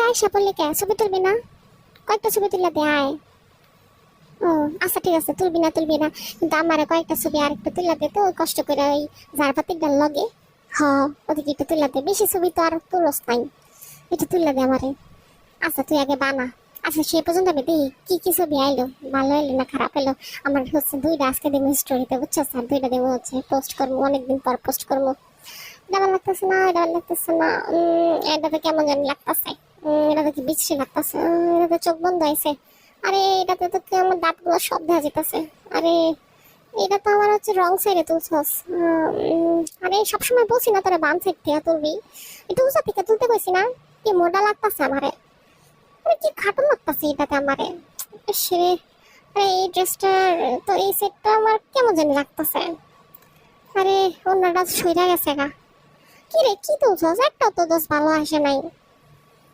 আয়সা পড়লে কে ছবি তুলবি না? কয়েকটা ছবি তুলে দে আয়। ও আচ্ছা ঠিক আছে, তুলবি না কিন্তু আমার কয়েকটা ছবি আর একটু তুলে দে তো, ওই কষ্ট করে ওই ঝাড়পাতির লগে। হ, ওদিকে একটু তুলে দে, বেশি ছবি তো আর তুলস নাই, একটু তুলে দে আমারে। আচ্ছা তুই আগে বানা। আচ্ছা সে পর্যন্ত আমি দেখি কি কি ছবি আইলো, ভালো এলো না খারাপ এলো। আমার হচ্ছে দুইটা আজকে দেবো স্টোরিতে, বুঝছো স্যার? দুইটা দেবো, হচ্ছে পোস্ট করবো, অনেকদিন পর পোস্ট করবো। এটা ভালো লাগতেছে না, এটা ভালো লাগতেছে না, এটাতে কেমন জানি লাগতেছে, এটাতে কি বিশ্রী লাগতেছে, এটাতে চোখ বন্ধ হয়েছে। আরে এটাতে তো কি আমার দাঁতগুলো সব দেখা যেতেছে। আরে এটা তো আমার হচ্ছে রং সাইডে তুলছস। আরে সবসময় বলছি না তোরা বাম সাইড থেকে তুলবি, একটু উঁচা থেকে তুলতে কইছি না? কি মোটা লাগতেছে আমারে, আরে কি খাটো লাগতেছে এটাতে আমারে। সে আরে এই ড্রেসটার তো এই সেটটা আমার কেমন জানি লাগতেছে। আরে অন্যটা সইরা গেছে গা। কি রে কি তুলছস? একটাও তো দোষ ভালো আসে নাই।